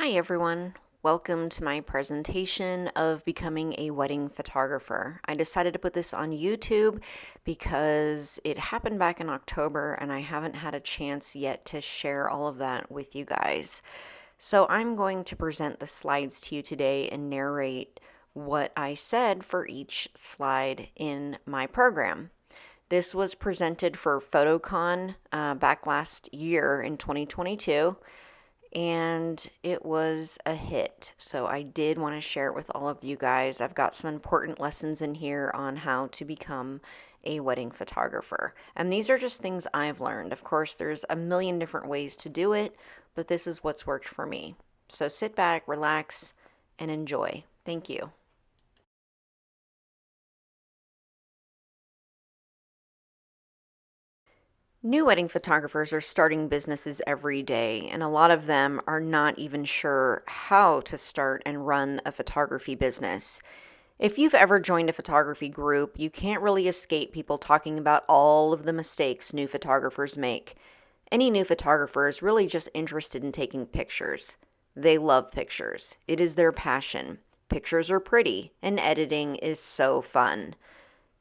Hi everyone, welcome to my presentation of becoming a wedding photographer. I decided to put this on YouTube because it happened back in October and I haven't had a chance yet to share all of that with you guys. So I'm going to present the slides to you today and narrate what I said for each slide in my program. This was presented for PhotoCon back last year in 2022, and it was a hit. So I did want to share it with all of you guys. I've got some important lessons in here on how to become a wedding photographer. And these are just things I've learned. Of course, there's a million different ways to do it, but this is what's worked for me. So sit back, relax, and enjoy. Thank you. New wedding photographers are starting businesses every day, and a lot of them are not even sure how to start and run a photography business. If you've ever joined a photography group, you can't really escape people talking about all of the mistakes new photographers make. Any new photographer is really just interested in taking pictures. They love pictures. It is their passion. Pictures are pretty, and editing is so fun.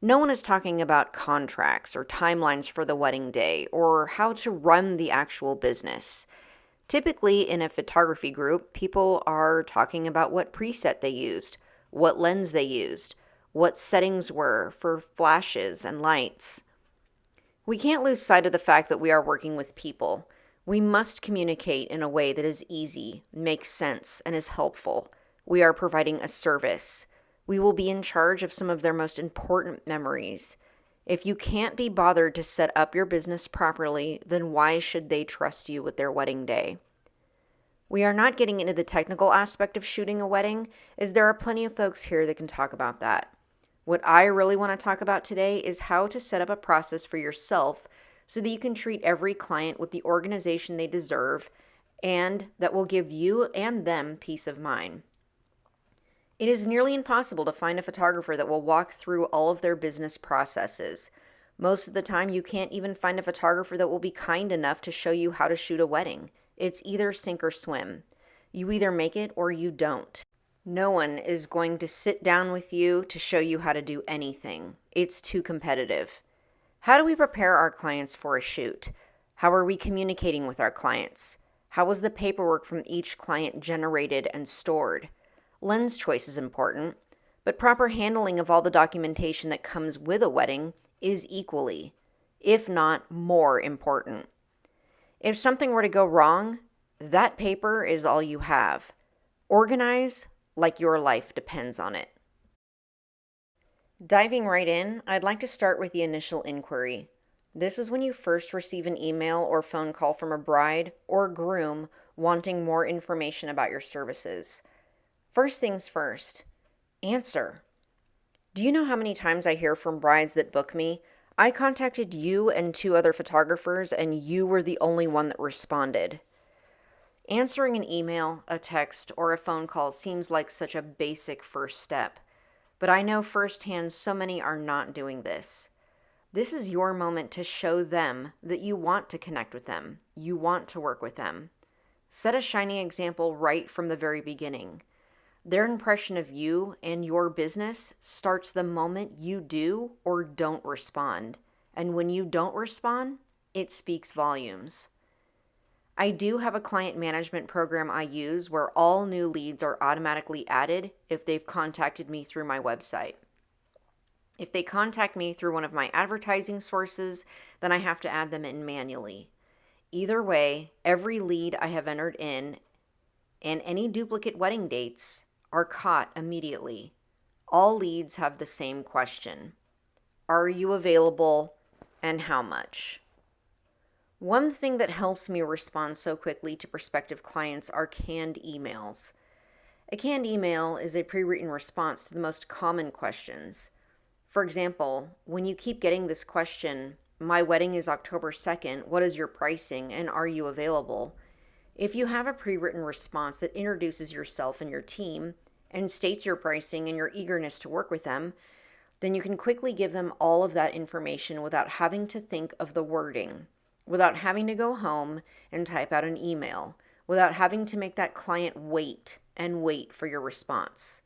No one is talking about contracts or timelines for the wedding day or how to run the actual business. Typically, in a photography group, people are talking about what preset they used, what lens they used, what settings were for flashes and lights. We can't lose sight of the fact that we are working with people. We must communicate in a way that is easy, makes sense, and is helpful. We are providing a service. We will be in charge of some of their most important memories. If you can't be bothered to set up your business properly, then why should they trust you with their wedding day? We are not getting into the technical aspect of shooting a wedding, as there are plenty of folks here that can talk about that. What I really want to talk about today is how to set up a process for yourself so that you can treat every client with the organization they deserve and that will give you and them peace of mind. It is nearly impossible to find a photographer that will walk through all of their business processes. Most of the time, you can't even find a photographer that will be kind enough to show you how to shoot a wedding. It's either sink or swim. You either make it or you don't. No one is going to sit down with you to show you how to do anything. It's too competitive. How do we prepare our clients for a shoot? How are we communicating with our clients? How was the paperwork from each client generated and stored? Lens choice is important, but proper handling of all the documentation that comes with a wedding is equally, if not more important. If something were to go wrong, that paper is all you have. Organize like your life depends on it. Diving right in, I'd like to start with the initial inquiry. This is when you first receive an email or phone call from a bride or groom wanting more information about your services. First things first, answer. Do you know how many times I hear from brides that book me? I contacted you and 2 other photographers, and you were the only one that responded. Answering an email, a text, or a phone call seems like such a basic first step, but I know firsthand so many are not doing this. This is your moment to show them that you want to connect with them, you want to work with them. Set a shining example right from the very beginning. Their impression of you and your business starts the moment you do or don't respond. And when you don't respond, it speaks volumes. I do have a client management program I use where all new leads are automatically added if they've contacted me through my website. If they contact me through one of my advertising sources, then I have to add them in manually. Either way, every lead I have entered in and any duplicate wedding dates are caught immediately. All leads have the same question. Are you available and how much? One thing that helps me respond so quickly to prospective clients are canned emails. A canned email is a pre-written response to the most common questions. For example, when you keep getting this question, my wedding is October 2nd, what is your pricing and are you available? If you have a pre-written response that introduces yourself and your team and states your pricing and your eagerness to work with them, then you can quickly give them all of that information without having to think of the wording, without having to go home and type out an email, without having to make that client wait and wait for your response.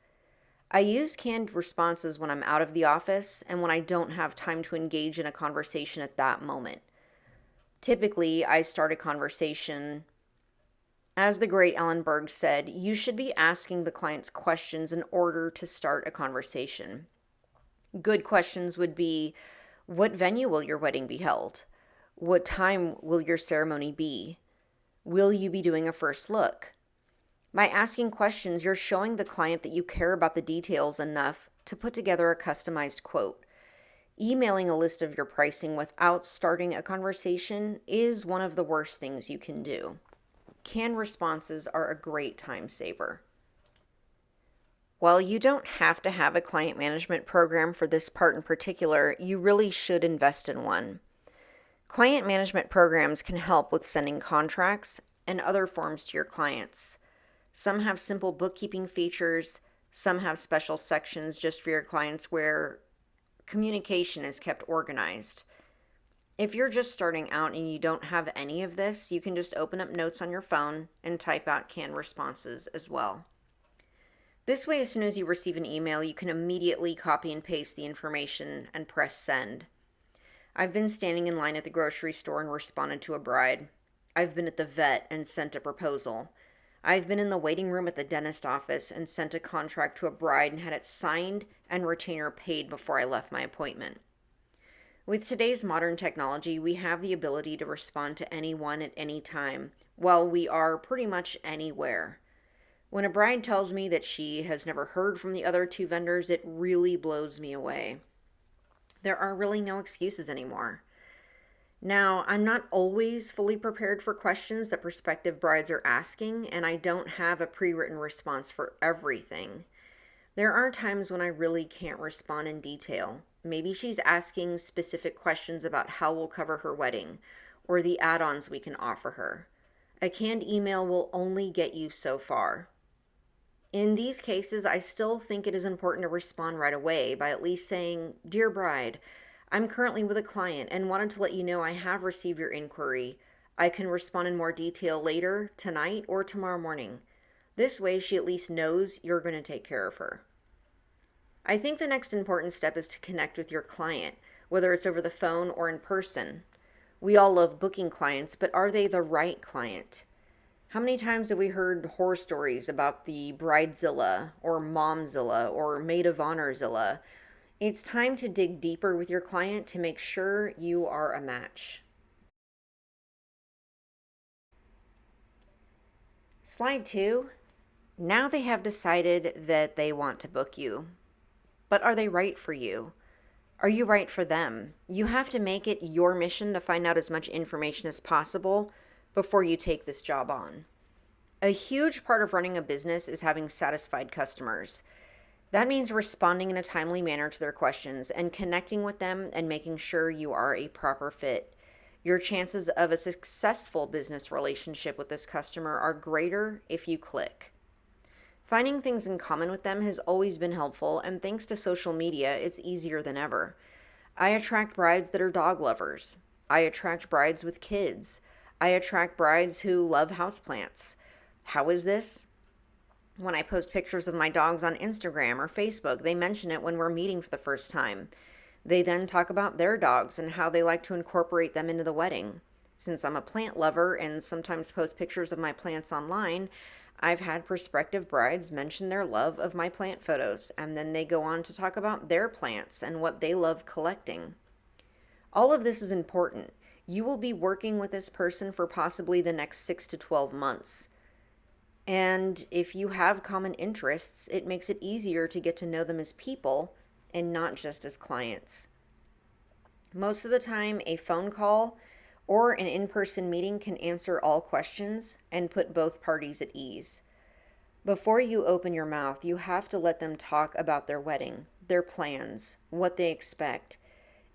I use canned responses when I'm out of the office and when I don't have time to engage in a conversation at that moment. Typically, I start a conversation. As the great Ellen Berg said, you should be asking the clients questions in order to start a conversation. Good questions would be, what venue will your wedding be held? What time will your ceremony be? Will you be doing a first look? By asking questions, you're showing the client that you care about the details enough to put together a customized quote. Emailing a list of your pricing without starting a conversation is one of the worst things you can do. Canned responses are a great time saver. While you don't have to have a client management program for this part in particular, you really should invest in one. Client management programs can help with sending contracts and other forms to your clients. Some have simple bookkeeping features, some have special sections just for your clients where communication is kept organized. If you're just starting out and you don't have any of this, you can just open up notes on your phone and type out canned responses as well. This way, as soon as you receive an email, you can immediately copy and paste the information and press send. I've been standing in line at the grocery store and responded to a bride. I've been at the vet and sent a proposal. I've been in the waiting room at the dentist office and sent a contract to a bride and had it signed and retainer paid before I left my appointment. With today's modern technology, we have the ability to respond to anyone at any time, while we are pretty much anywhere. When a bride tells me that she has never heard from the other two vendors, it really blows me away. There are really no excuses anymore. Now, I'm not always fully prepared for questions that prospective brides are asking, and I don't have a pre-written response for everything. There are times when I really can't respond in detail. Maybe she's asking specific questions about how we'll cover her wedding, or the add-ons we can offer her. A canned email will only get you so far. In these cases, I still think it is important to respond right away by at least saying, "Dear bride, I'm currently with a client and wanted to let you know I have received your inquiry. I can respond in more detail later, tonight, or tomorrow morning." This way, she at least knows you're going to take care of her. I think the next important step is to connect with your client, whether it's over the phone or in person. We all love booking clients, but are they the right client? How many times have we heard horror stories about the Bridezilla or Momzilla or Maid of Honorzilla? It's time to dig deeper with your client to make sure you are a match. Slide 2. Now they have decided that they want to book you. But are they right for you? Are you right for them? You have to make it your mission to find out as much information as possible before you take this job on. A huge part of running a business is having satisfied customers. That means responding in a timely manner to their questions and connecting with them and making sure you are a proper fit. Your chances of a successful business relationship with this customer are greater if you click. Finding things in common with them has always been helpful, and thanks to social media, it's easier than ever. I attract brides that are dog lovers. I attract brides with kids. I attract brides who love houseplants. How is this? When I post pictures of my dogs on Instagram or Facebook, they mention it when we're meeting for the first time. They then talk about their dogs and how they like to incorporate them into the wedding. Since I'm a plant lover and sometimes post pictures of my plants online, I've had prospective brides mention their love of my plant photos, and then they go on to talk about their plants and what they love collecting. All of this is important. You will be working with this person for possibly the next 6 to 12 months. And if you have common interests, it makes it easier to get to know them as people and not just as clients. Most of the time, a phone call or an in-person meeting can answer all questions and put both parties at ease. Before you open your mouth, you have to let them talk about their wedding, their plans, what they expect.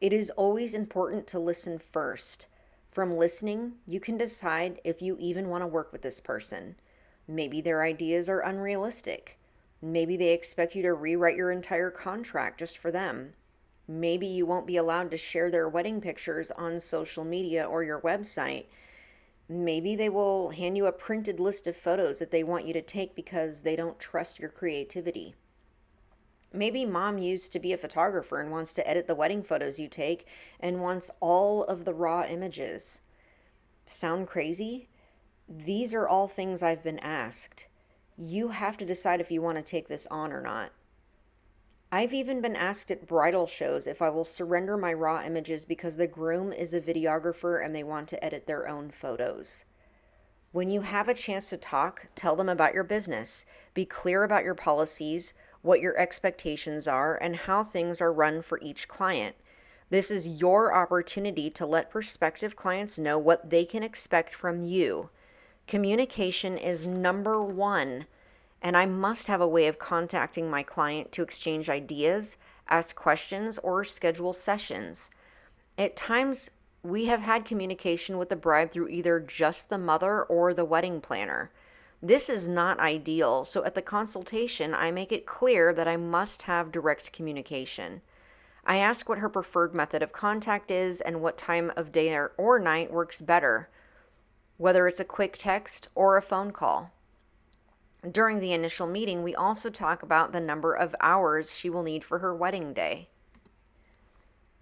It is always important to listen first. From listening, you can decide if you even want to work with this person. Maybe their ideas are unrealistic. Maybe they expect you to rewrite your entire contract just for them. Maybe you won't be allowed to share their wedding pictures on social media or your website. Maybe they will hand you a printed list of photos that they want you to take because they don't trust your creativity. Maybe mom used to be a photographer and wants to edit the wedding photos you take and wants all of the raw images. Sound crazy? These are all things I've been asked. You have to decide if you want to take this on or not. I've even been asked at bridal shows if I will surrender my raw images because the groom is a videographer and they want to edit their own photos. When you have a chance to talk, tell them about your business. Be clear about your policies, what your expectations are, and how things are run for each client. This is your opportunity to let prospective clients know what they can expect from you. Communication is number one, and I must have a way of contacting my client to exchange ideas, ask questions, or schedule sessions. At times, we have had communication with the bride through either just the mother or the wedding planner. This is not ideal, so at the consultation, I make it clear that I must have direct communication. I ask what her preferred method of contact is and what time of day or night works better, whether it's a quick text or a phone call. During the initial meeting, we also talk about the number of hours she will need for her wedding day.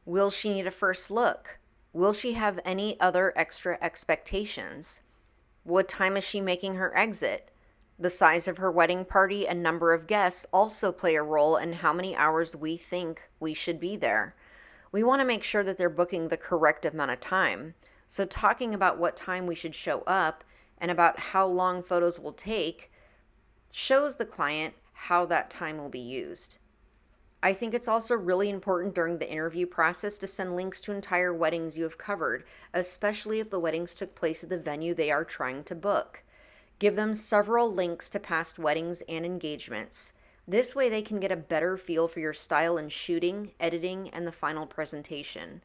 Will she need a first look? Will she have any other extra expectations? What time is she making her exit? The size of her wedding party and number of guests also play a role in how many hours we think we should be there. We want to make sure that they're booking the correct amount of time. So talking about what time we should show up and about how long photos will take shows the client how that time will be used. I think it's also really important during the interview process to send links to entire weddings you have covered, especially if the weddings took place at the venue they are trying to book. Give them several links to past weddings and engagements. This way they can get a better feel for your style in shooting, editing, and the final presentation.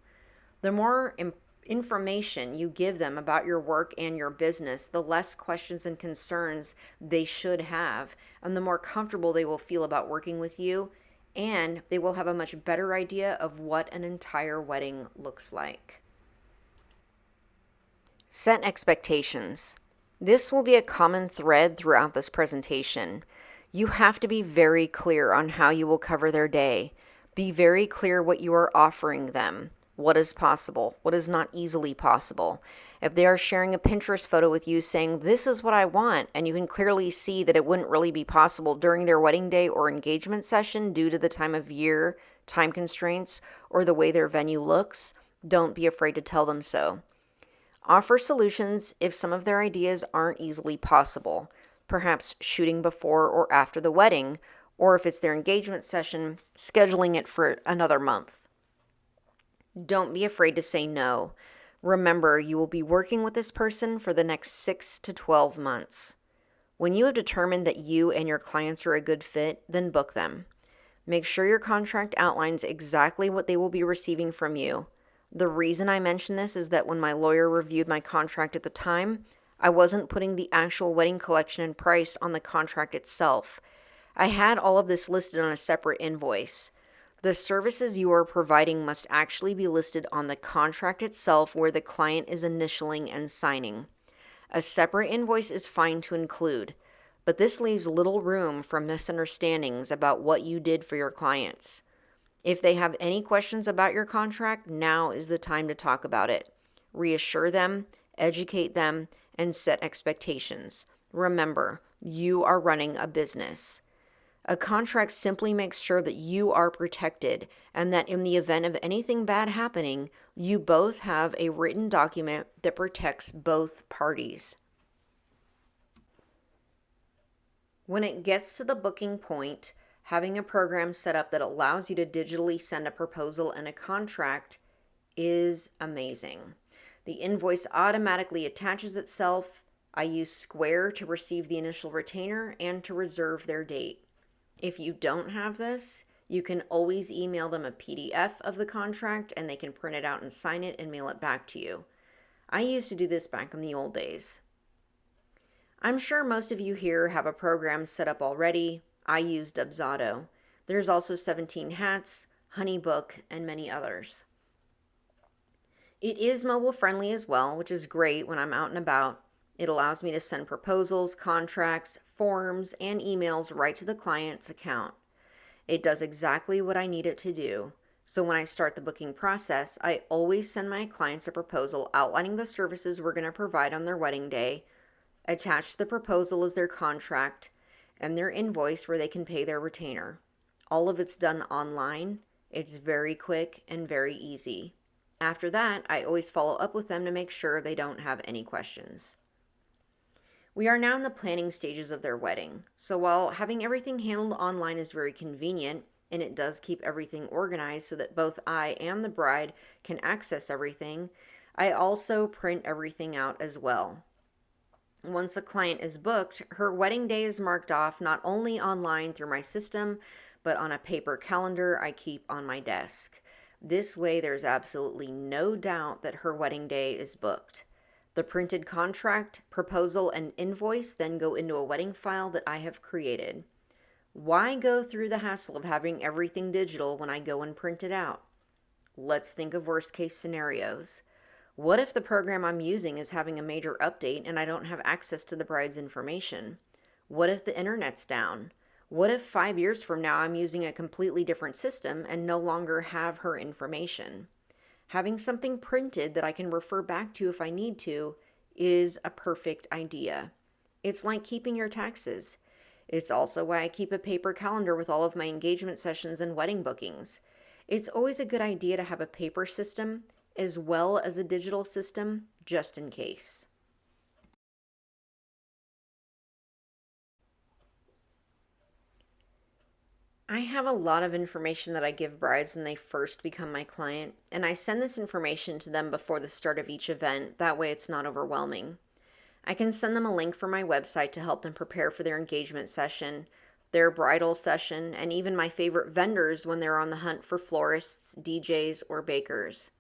The more information you give them about your work and your business, the less questions and concerns they should have, and the more comfortable they will feel about working with you, and they will have a much better idea of what an entire wedding looks like. Set expectations. This will be a common thread throughout this presentation. You have to be very clear on how you will cover their day. Be very clear what you are offering them. What is possible? What is not easily possible? If they are sharing a Pinterest photo with you saying, "This is what I want," and you can clearly see that it wouldn't really be possible during their wedding day or engagement session due to the time of year, time constraints, or the way their venue looks, don't be afraid to tell them so. Offer solutions if some of their ideas aren't easily possible, perhaps shooting before or after the wedding, or if it's their engagement session, scheduling it for another month. Don't be afraid to say no. Remember, you will be working with this person for the next 6 to 12 months. When you have determined that you and your clients are a good fit, then book them. Make sure your contract outlines exactly what they will be receiving from you. The reason I mention this is that when my lawyer reviewed my contract at the time, I wasn't putting the actual wedding collection and price on the contract itself. I had all of this listed on a separate invoice. The services you are providing must actually be listed on the contract itself where the client is initialing and signing. A separate invoice is fine to include, but this leaves little room for misunderstandings about what you did for your clients. If they have any questions about your contract, now is the time to talk about it. Reassure them, educate them, and set expectations. Remember, you are running a business. A contract simply makes sure that you are protected and that in the event of anything bad happening, you both have a written document that protects both parties. When it gets to the booking point, having a program set up that allows you to digitally send a proposal and a contract is amazing. The invoice automatically attaches itself. I use Square to receive the initial retainer and to reserve their date. If you don't have this, you can always email them a PDF of the contract and they can print it out and sign it and mail it back to you. I used to do this back in the old days. I'm sure most of you here have a program set up already. I use Dubsado. There's also 17 Hats, HoneyBook, and many others. It is mobile friendly as well, which is great when I'm out and about. It allows me to send proposals, contracts, forms, and emails right to the client's account. It does exactly what I need it to do. So when I start the booking process, I always send my clients a proposal outlining the services we're going to provide on their wedding day. Attach the proposal as their contract and their invoice where they can pay their retainer. All of it's done online. It's very quick and very easy. After that, I always follow up with them to make sure they don't have any questions. We are now in the planning stages of their wedding, so while having everything handled online is very convenient, and it does keep everything organized so that both I and the bride can access everything, I also print everything out as well. Once a client is booked, her wedding day is marked off not only online through my system, but on a paper calendar I keep on my desk. This way, there's absolutely no doubt that her wedding day is booked. The printed contract, proposal, and invoice then go into a wedding file that I have created. Why go through the hassle of having everything digital when I go and print it out? Let's think of worst case scenarios. What if the program I'm using is having a major update and I don't have access to the bride's information? What if the internet's down? What if 5 years from now I'm using a completely different system and no longer have her information? Having something printed that I can refer back to if I need to is a perfect idea. It's like keeping your taxes. It's also why I keep a paper calendar with all of my engagement sessions and wedding bookings. It's always a good idea to have a paper system as well as a digital system, just in case. I have a lot of information that I give brides when they first become my client, and I send this information to them before the start of each event. That way it's not overwhelming. I can send them a link from my website to help them prepare for their engagement session, their bridal session, and even my favorite vendors when they're on the hunt for florists, DJs, or bakers.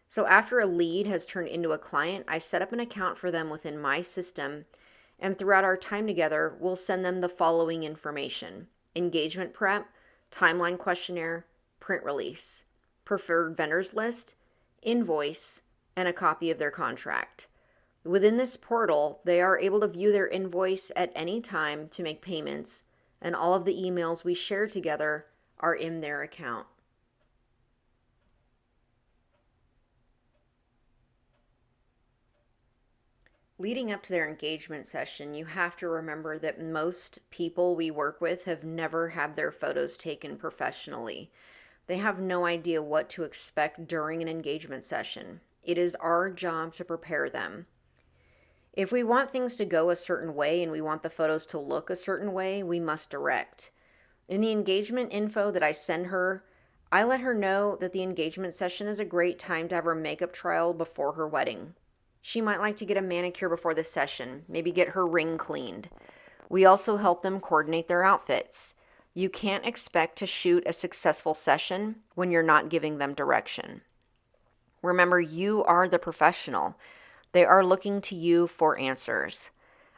So after a lead has turned into a client, I set up an account for them within my system, and throughout our time together, we'll send them the following information: engagement prep, timeline questionnaire, print release, preferred vendors list, invoice, and a copy of their contract. Within this portal, they are able to view their invoice at any time to make payments, and all of the emails we share together are in their account. Leading up to their engagement session, you have to remember that most people we work with have never had their photos taken professionally. They have no idea what to expect during an engagement session. It is our job to prepare them. If we want things to go a certain way and we want the photos to look a certain way, we must direct. In the engagement info that I send her, I let her know that the engagement session is a great time to have her makeup trial before her wedding. She might like to get a manicure before the session, maybe get her ring cleaned. We also help them coordinate their outfits. You can't expect to shoot a successful session when you're not giving them direction. Remember, you are the professional. They are looking to you for answers.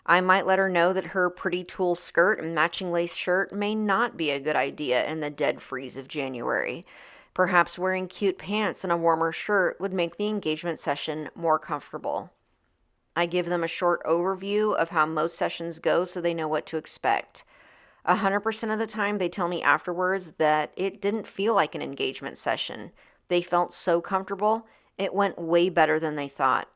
I might let her know that her pretty tulle skirt and matching lace shirt may not be a good idea in the dead freeze of January. Perhaps wearing cute pants and a warmer shirt would make the engagement session more comfortable. I give them a short overview of how most sessions go so they know what to expect. 100% of the time, they tell me afterwards that it didn't feel like an engagement session. They felt so comfortable, it went way better than they thought.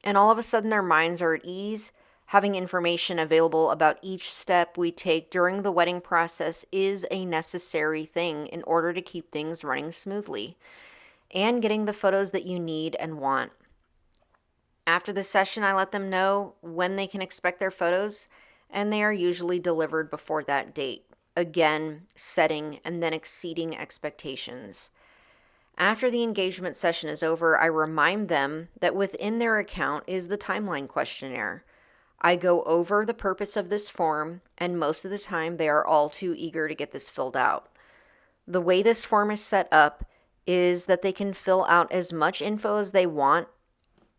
And all of a sudden, their minds are at ease. Having information available about each step we take during the wedding process is a necessary thing in order to keep things running smoothly and getting the photos that you need and want. After the session, I let them know when they can expect their photos, and they are usually delivered before that date. Again, setting and then exceeding expectations. After the engagement session is over, I remind them that within their account is the timeline questionnaire. I go over the purpose of this form, and most of the time they are all too eager to get this filled out. The way this form is set up is that they can fill out as much info as they want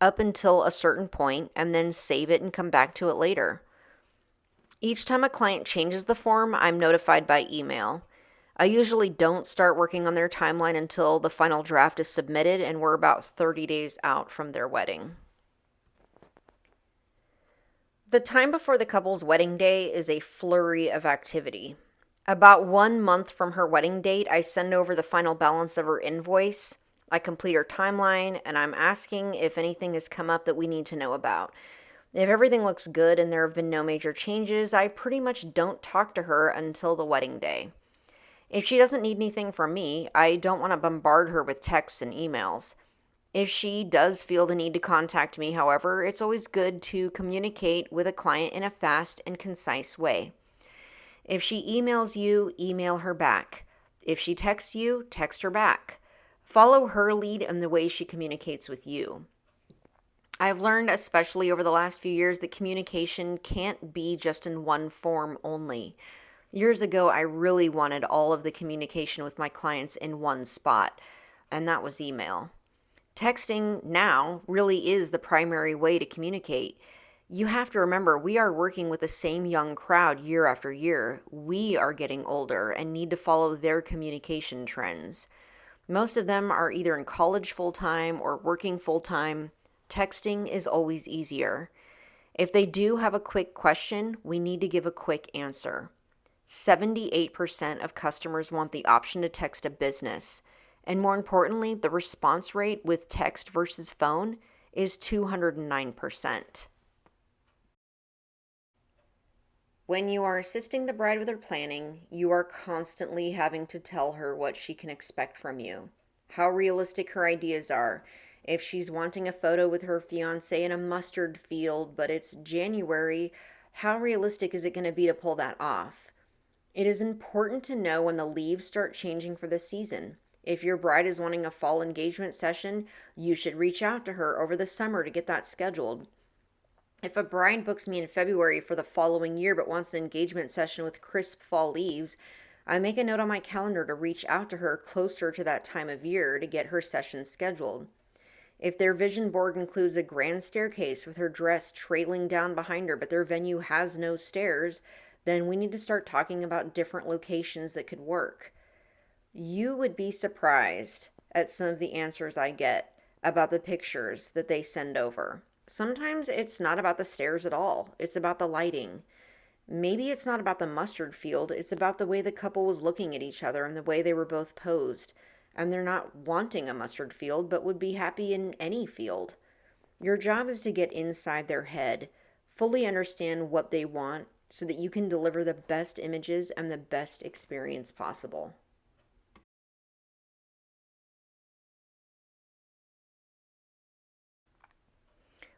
up until a certain point and then save it and come back to it later. Each time a client changes the form, I'm notified by email. I usually don't start working on their timeline until the final draft is submitted and we're about 30 days out from their wedding. The time before the couple's wedding day is a flurry of activity. About 1 month from her wedding date, I send over the final balance of her invoice. I complete her timeline, and I'm asking if anything has come up that we need to know about. If everything looks good and there have been no major changes, I pretty much don't talk to her until the wedding day. If she doesn't need anything from me, I don't want to bombard her with texts and emails. If she does feel the need to contact me, however, it's always good to communicate with a client in a fast and concise way. If she emails you, email her back. If she texts you, text her back. Follow her lead in the way she communicates with you. I've learned, especially over the last few years, that communication can't be just in one form only. Years ago, I really wanted all of the communication with my clients in one spot, and that was email. Texting now really is the primary way to communicate. You have to remember, we are working with the same young crowd year after year. We are getting older and need to follow their communication trends. Most of them are either in college full-time or working full-time. Texting is always easier. If they do have a quick question, we need to give a quick answer. 78% of customers want the option to text a business. And more importantly, the response rate with text versus phone is 209%. When you are assisting the bride with her planning, you are constantly having to tell her what she can expect from you, how realistic her ideas are. If she's wanting a photo with her fiance in a mustard field, but it's January, how realistic is it going to be to pull that off? It is important to know when the leaves start changing for the season. If your bride is wanting a fall engagement session, you should reach out to her over the summer to get that scheduled. If a bride books me in February for the following year but wants an engagement session with crisp fall leaves, I make a note on my calendar to reach out to her closer to that time of year to get her session scheduled. If their vision board includes a grand staircase with her dress trailing down behind her but their venue has no stairs, then we need to start talking about different locations that could work. You would be surprised at some of the answers I get about the pictures that they send over. Sometimes it's not about the stairs at all. It's about the lighting. Maybe it's not about the mustard field. It's about the way the couple was looking at each other and the way they were both posed. And they're not wanting a mustard field, but would be happy in any field. Your job is to get inside their head, fully understand what they want, so that you can deliver the best images and the best experience possible.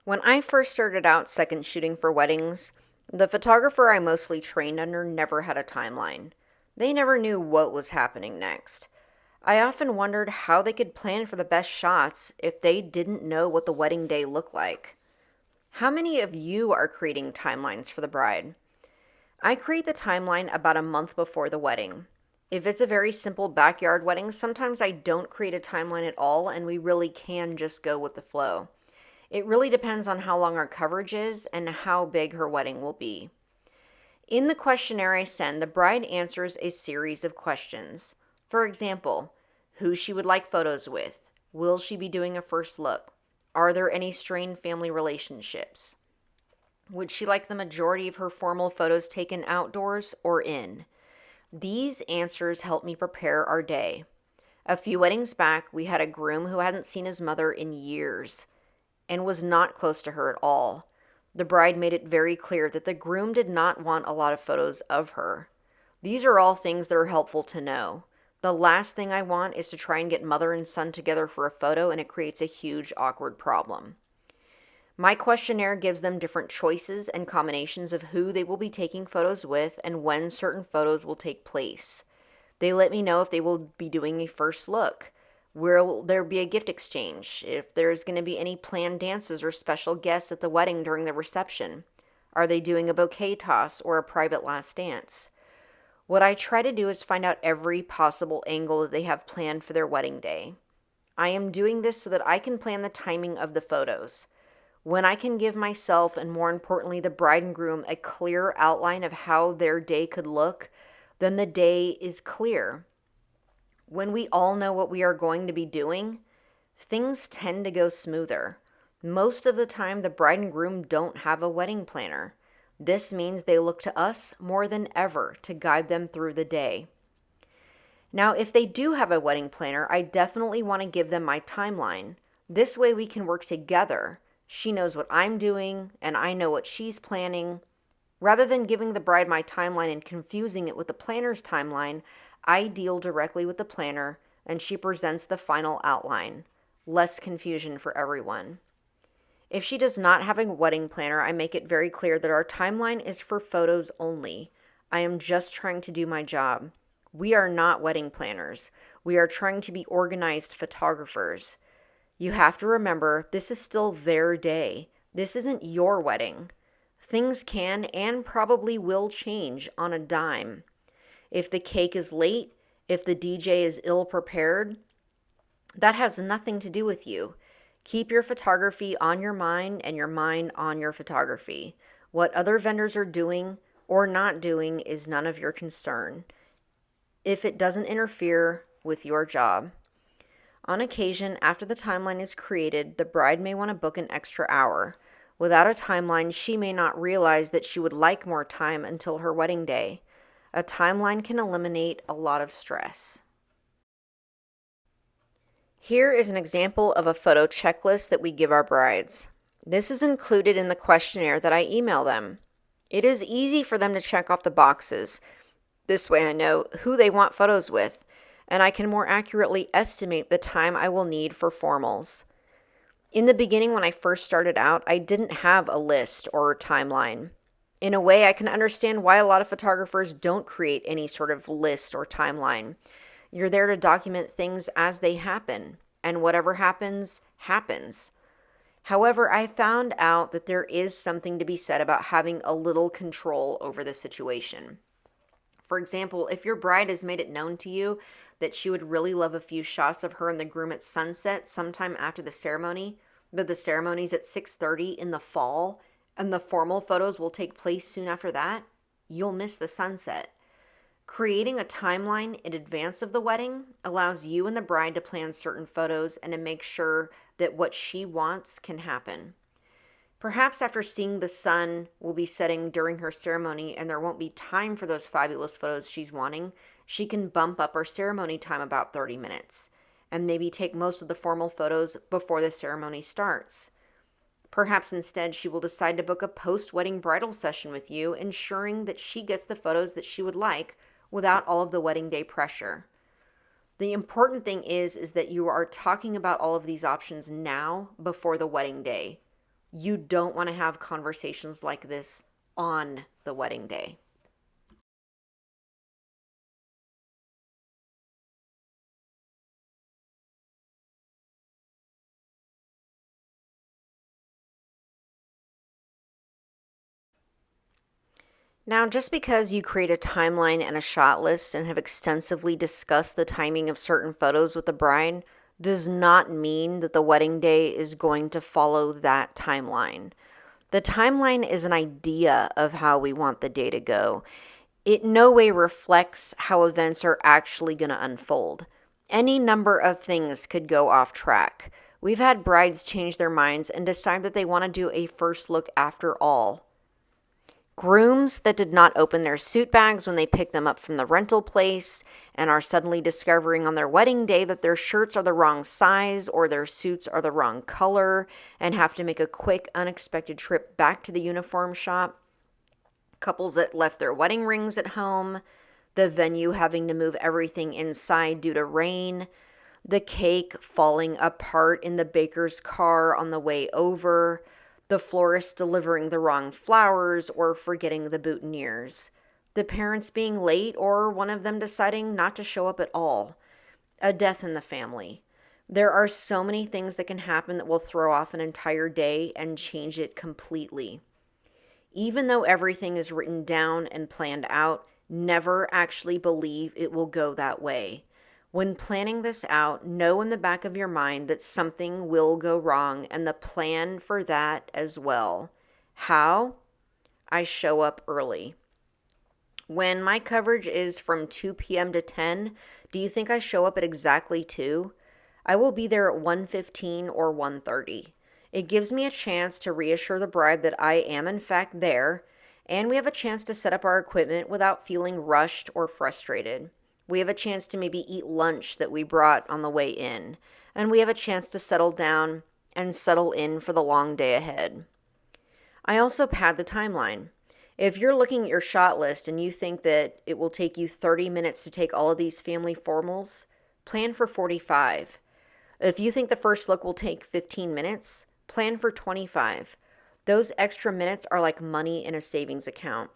When I first started out second shooting for weddings, the photographer I mostly trained under never had a timeline. They never knew what was happening next. I often wondered how they could plan for the best shots if they didn't know what the wedding day looked like. How many of you are creating timelines for the bride? I create the timeline about a month before the wedding. If it's a very simple backyard wedding, sometimes I don't create a timeline at all and we really can just go with the flow. It really depends on how long our coverage is and how big her wedding will be. In the questionnaire I send, the bride answers a series of questions. For example, who she would like photos with. Will she be doing a first look? Are there any strained family relationships? Would she like the majority of her formal photos taken outdoors or in? These answers help me prepare our day. A few weddings back, we had a groom who hadn't seen his mother in years and was not close to her at all. The bride made it very clear that the groom did not want a lot of photos of her. These are all things that are helpful to know. The last thing I want is to try and get mother and son together for a photo and it creates a huge awkward problem. My questionnaire gives them different choices and combinations of who they will be taking photos with and when certain photos will take place. They let me know if they will be doing a first look. Will there be a gift exchange? If there's going to be any planned dances or special guests at the wedding during the reception? Are they doing a bouquet toss or a private last dance? What I try to do is find out every possible angle that they have planned for their wedding day. I am doing this so that I can plan the timing of the photos. When I can give myself, and more importantly, the bride and groom, a clear outline of how their day could look, then the day is clear. When we all know what we are going to be doing, things tend to go smoother. Most of the time, the bride and groom don't have a wedding planner. This means they look to us more than ever to guide them through the day. Now, if they do have a wedding planner, I definitely want to give them my timeline. This way we can work together. She knows what I'm doing, and I know what she's planning. Rather than giving the bride my timeline and confusing it with the planner's timeline, I deal directly with the planner, and she presents the final outline. Less confusion for everyone. If she does not have a wedding planner, I make it very clear that our timeline is for photos only. I am just trying to do my job. We are not wedding planners. We are trying to be organized photographers. You have to remember, this is still their day. This isn't your wedding. Things can and probably will change on a dime. If the cake is late, if the DJ is ill prepared, that has nothing to do with you. Keep your photography on your mind and your mind on your photography. What other vendors are doing or not doing is none of your concern, if it doesn't interfere with your job. On occasion, after the timeline is created, the bride may want to book an extra hour. Without a timeline, she may not realize that she would like more time until her wedding day. A timeline can eliminate a lot of stress. Here is an example of a photo checklist that we give our brides. This is included in the questionnaire that I email them. It is easy for them to check off the boxes. This way I know who they want photos with, and I can more accurately estimate the time I will need for formals. In the beginning, when I first started out, I didn't have a list or a timeline. In a way, I can understand why a lot of photographers don't create any sort of list or timeline. You're there to document things as they happen, and whatever happens, happens. However, I found out that there is something to be said about having a little control over the situation. For example, if your bride has made it known to you that she would really love a few shots of her and the groom at sunset sometime after the ceremony, but the ceremony's at 6:30 in the fall, and the formal photos will take place soon after that, you'll miss the sunset. Creating a timeline in advance of the wedding allows you and the bride to plan certain photos and to make sure that what she wants can happen. Perhaps after seeing the sun will be setting during her ceremony and there won't be time for those fabulous photos she's wanting, she can bump up her ceremony time about 30 minutes and maybe take most of the formal photos before the ceremony starts. Perhaps instead she will decide to book a post-wedding bridal session with you, ensuring that she gets the photos that she would like without all of the wedding day pressure. The important thing is that you are talking about all of these options now before the wedding day. You don't want to have conversations like this on the wedding day. Now, just because you create a timeline and a shot list and have extensively discussed the timing of certain photos with the bride does not mean that the wedding day is going to follow that timeline. The timeline is an idea of how we want the day to go. It no way reflects how events are actually going to unfold. Any number of things could go off track. We've had brides change their minds and decide that they want to do a first look after all. Grooms that did not open their suit bags when they picked them up from the rental place and are suddenly discovering on their wedding day that their shirts are the wrong size or their suits are the wrong color and have to make a quick, unexpected trip back to the uniform shop. Couples that left their wedding rings at home, the venue having to move everything inside due to rain, the cake falling apart in the baker's car on the way over, the florist delivering the wrong flowers or forgetting the boutonnieres, the parents being late or one of them deciding not to show up at all, a death in the family. There are so many things that can happen that will throw off an entire day and change it completely. Even though everything is written down and planned out, never actually believe it will go that way. When planning this out, know in the back of your mind that something will go wrong and the plan for that as well. How? I show up early. When my coverage is from 2 p.m. to 10, do you think I show up at exactly 2? I will be there at 1:15 or 1:30. It gives me a chance to reassure the bride that I am in fact there, and we have a chance to set up our equipment without feeling rushed or frustrated. We have a chance to maybe eat lunch that we brought on the way in, and we have a chance to settle down and settle in for the long day ahead. I also pad the timeline. If you're looking at your shot list and you think that it will take you 30 minutes to take all of these family formals, plan for 45. If you think the first look will take 15 minutes, plan for 25. Those extra minutes are like money in a savings account.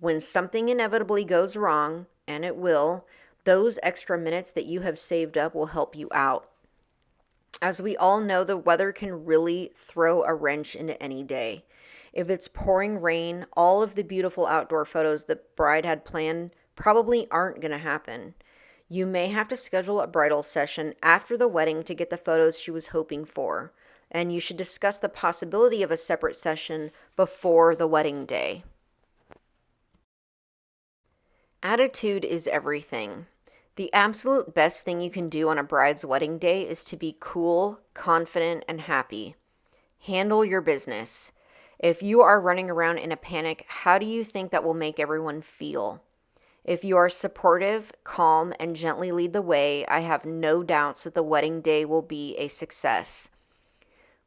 When something inevitably goes wrong, and it will, those extra minutes that you have saved up will help you out. As we all know, the weather can really throw a wrench into any day. If it's pouring rain, all of the beautiful outdoor photos the bride had planned probably aren't going to happen. You may have to schedule a bridal session after the wedding to get the photos she was hoping for, and you should discuss the possibility of a separate session before the wedding day. Attitude is everything. The absolute best thing you can do on a bride's wedding day is to be cool, confident, and happy. Handle your business. If you are running around in a panic, how do you think that will make everyone feel? If you are supportive, calm, and gently lead the way, I have no doubts that the wedding day will be a success.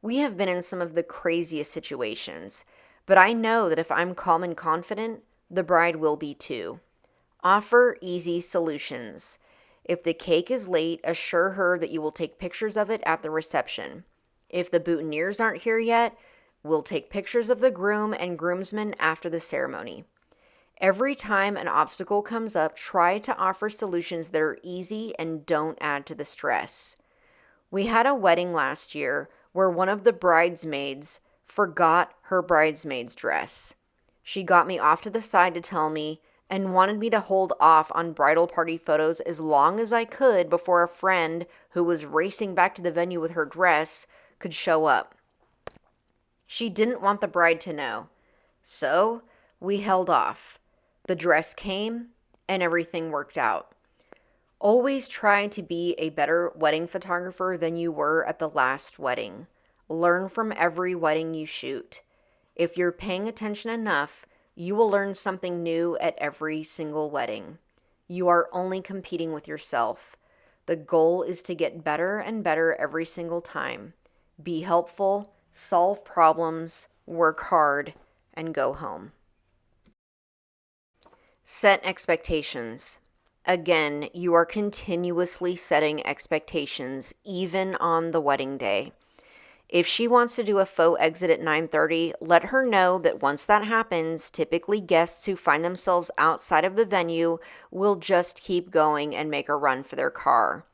We have been in some of the craziest situations, but I know that if I'm calm and confident, the bride will be too. Offer easy solutions. If the cake is late, assure her that you will take pictures of it at the reception. If the boutonnieres aren't here yet, we'll take pictures of the groom and groomsmen after the ceremony. Every time an obstacle comes up, try to offer solutions that are easy and don't add to the stress. We had a wedding last year where one of the bridesmaids forgot her bridesmaid's dress. She got me off to the side to tell me and wanted me to hold off on bridal party photos as long as I could before a friend who was racing back to the venue with her dress could show up. She didn't want the bride to know, so we held off. The dress came and everything worked out. Always try to be a better wedding photographer than you were at the last wedding. Learn from every wedding you shoot. If you're paying attention enough, you will learn something new at every single wedding. You are only competing with yourself. The goal is to get better and better every single time. Be helpful, solve problems, work hard, and go home. Set expectations. Again, you are continuously setting expectations, even on the wedding day. If she wants to do a faux exit at 9:30, let her know that once that happens, typically guests who find themselves outside of the venue will just keep going and make a run for their car.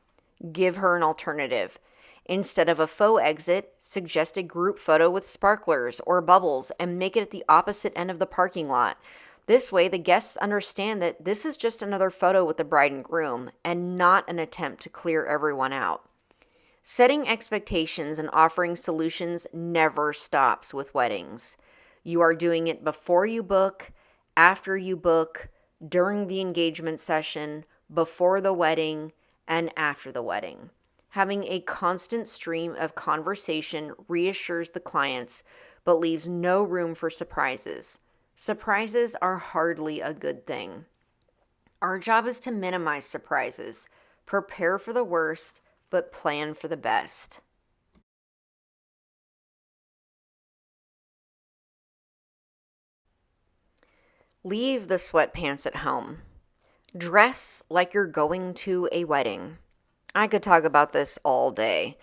Give her an alternative. Instead of a faux exit, suggest a group photo with sparklers or bubbles and make it at the opposite end of the parking lot. This way, the guests understand that this is just another photo with the bride and groom and not an attempt to clear everyone out. Setting expectations and offering solutions never stops with weddings. You are doing it before you book, after you book, during the engagement session, before the wedding, and after the wedding. Having a constant stream of conversation reassures the clients, but leaves no room for surprises. Surprises are hardly a good thing. Our job is to minimize surprises, prepare for the worst, but plan for the best. Leave the sweatpants at home. Dress like you're going to a wedding. I could talk about this all day.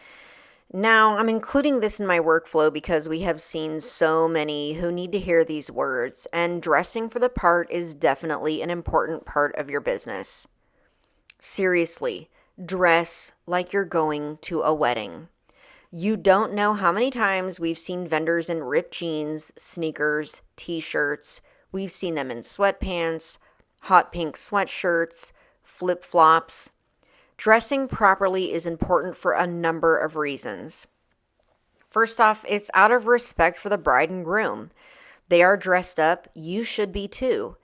Now, I'm including this in my workflow because we have seen so many who need to hear these words, and dressing for the part is definitely an important part of your business. Seriously, dress like you're going to a wedding. You don't know how many times we've seen vendors in ripped jeans, sneakers, t-shirts. We've seen them in sweatpants, hot pink sweatshirts, flip-flops. Dressing properly is important for a number of reasons. First off, it's out of respect for the bride and groom. They are dressed up, you should be too.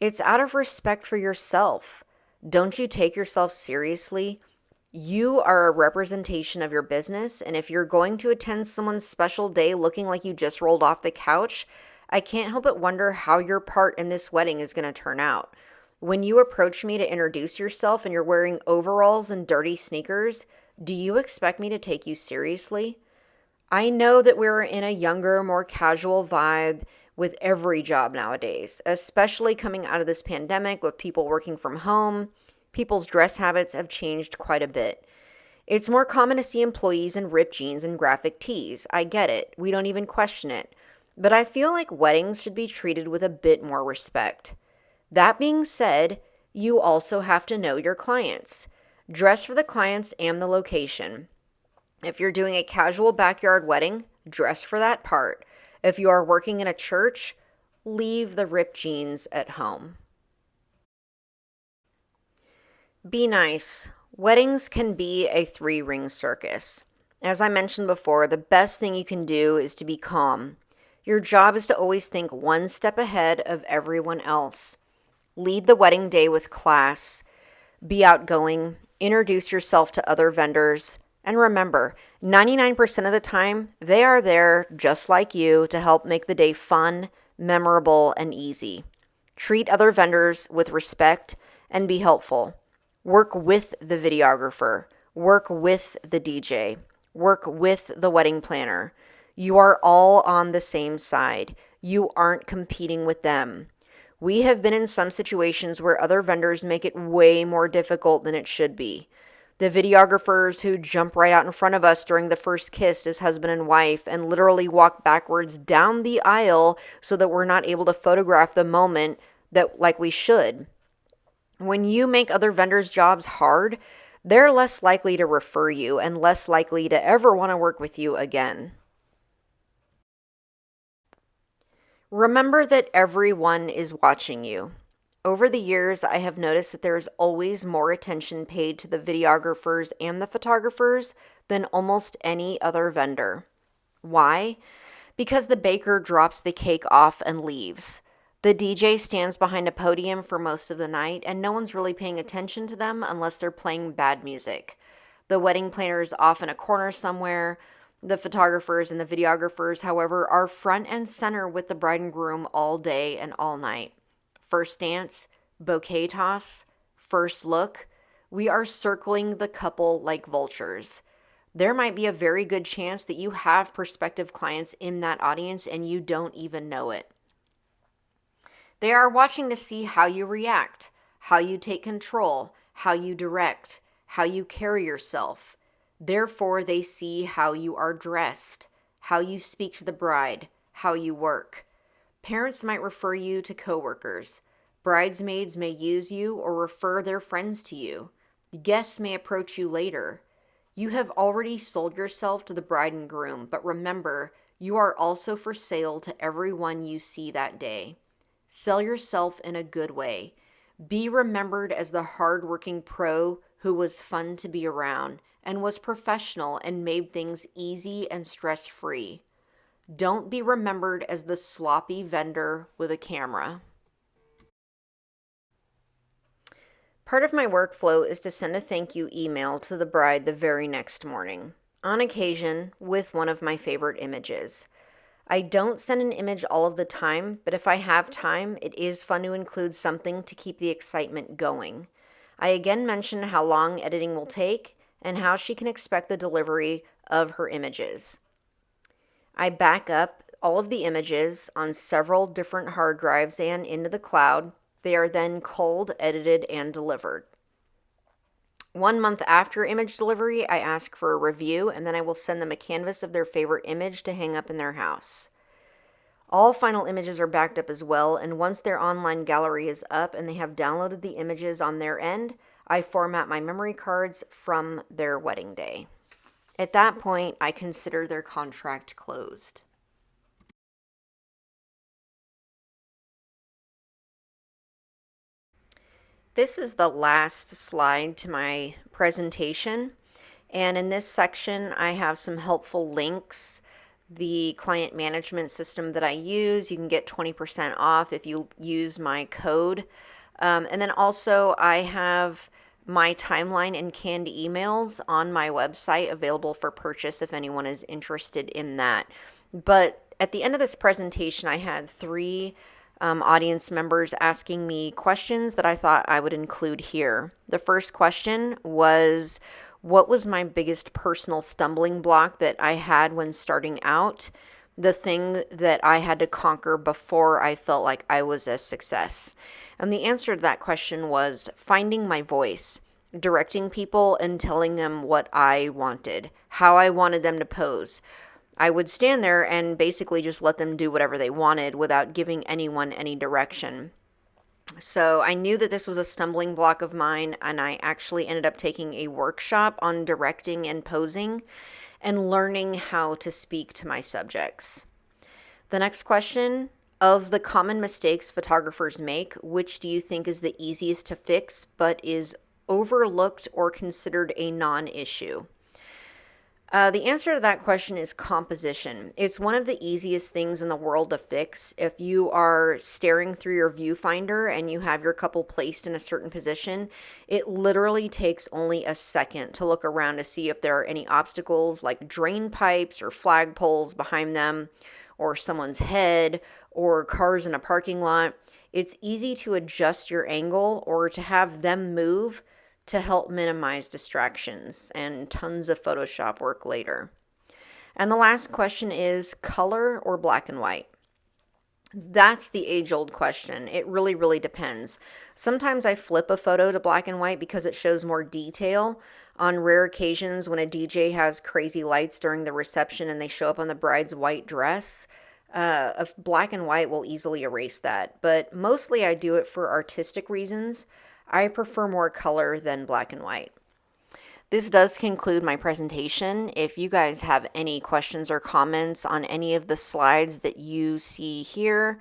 It's out of respect for yourself. Don't you take yourself seriously? You are a representation of your business, and if you're going to attend someone's special day looking like you just rolled off the couch, I can't help but wonder how your part in this wedding is going to turn out. When you approach me to introduce yourself and you're wearing overalls and dirty sneakers, do you expect me to take you seriously? I know that we're in a younger, more casual vibe with every job nowadays, especially coming out of this pandemic with people working from home. People's dress habits have changed quite a bit. It's more common to see employees in ripped jeans and graphic tees. I get it. We don't even question it. But I feel like weddings should be treated with a bit more respect. That being said, you also have to know your clients. Dress for the clients and the location. If you're doing a casual backyard wedding, dress for that part. If you are working in a church, leave the ripped jeans at home. Be nice. Weddings can be a three-ring circus. As I mentioned before, the best thing you can do is to be calm. Your job is to always think one step ahead of everyone else. Lead the wedding day with class. Be outgoing. Introduce yourself to other vendors. And remember, 99% of the time, they are there just like you to help make the day fun, memorable, and easy. Treat other vendors with respect and be helpful. Work with the videographer. Work with the DJ. Work with the wedding planner. You are all on the same side. You aren't competing with them. We have been in some situations where other vendors make it way more difficult than it should be. The videographers who jump right out in front of us during the first kiss as husband and wife and literally walk backwards down the aisle so that we're not able to photograph the moment that like we should. When you make other vendors' jobs hard, they're less likely to refer you and less likely to ever want to work with you again. Remember that everyone is watching you. Over the years, I have noticed that there is always more attention paid to the videographers and the photographers than almost any other vendor. Why? Because the baker drops the cake off and leaves. The DJ stands behind a podium for most of the night, and no one's really paying attention to them unless they're playing bad music. The wedding planner is off in a corner somewhere. The photographers and the videographers, however, are front and center with the bride and groom all day and all night. First dance, bouquet toss, first look. We are circling the couple like vultures. There might be a very good chance that you have prospective clients in that audience and you don't even know it. They are watching to see how you react, how you take control, how you direct, how you carry yourself. Therefore, they see how you are dressed, how you speak to the bride, how you work. Parents might refer you to coworkers. Bridesmaids may use you or refer their friends to you. Guests may approach you later. You have already sold yourself to the bride and groom, but remember, you are also for sale to everyone you see that day. Sell yourself in a good way. Be remembered as the hardworking pro who was fun to be around and was professional and made things easy and stress-free. Don't be remembered as the sloppy vendor with a camera. Part of my workflow is to send a thank you email to the bride the very next morning, on occasion with one of my favorite images. I don't send an image all of the time, but if I have time, it is fun to include something to keep the excitement going. I again mention how long editing will take and how she can expect the delivery of her images. I back up all of the images on several different hard drives and into the cloud. They are then culled, edited, and delivered. 1 month after image delivery, I ask for a review, and then I will send them a canvas of their favorite image to hang up in their house. All final images are backed up as well, and once their online gallery is up and they have downloaded the images on their end, I format my memory cards from their wedding day. At that point, I consider their contract closed. This is the last slide to my presentation, and in this section I have some helpful links the client management system that I use. You can get 20% off if you use my code. And then also, I have my timeline and canned emails on my website available for purchase if anyone is interested in that. But at the end of this presentation, I had three audience members asking me questions that I thought I would include here. The first question was, what was my biggest personal stumbling block that I had when starting out? The thing that I had to conquer before I felt like I was a success. And the answer to that question was finding my voice, directing people and telling them what I wanted, how I wanted them to pose. I would stand there and basically just let them do whatever they wanted without giving anyone any direction. So I knew that this was a stumbling block of mine, and I actually ended up taking a workshop on directing and posing and learning how to speak to my subjects. The next question, of the common mistakes photographers make, which do you think is the easiest to fix but is overlooked or considered a non-issue? The answer to that question is composition. It's one of the easiest things in the world to fix. If you are staring through your viewfinder and you have your couple placed in a certain position, it literally takes only a second to look around to see if there are any obstacles like drain pipes or flagpoles behind them, or someone's head, or cars in a parking lot. It's easy to adjust your angle or to have them move to help minimize distractions and tons of Photoshop work later. And the last question is color or black and white? That's the age-old question. It really, really depends. Sometimes I flip a photo to black and white because it shows more detail. On rare occasions when a DJ has crazy lights during the reception and they show up on the bride's white dress, a black and white will easily erase that. But mostly I do it for artistic reasons. I prefer more color than black and white. This does conclude my presentation. If you guys have any questions or comments on any of the slides that you see here,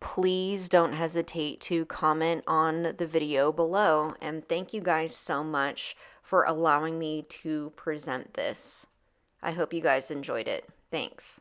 please don't hesitate to comment on the video below. And thank you guys so much for allowing me to present this. I hope you guys enjoyed it. Thanks.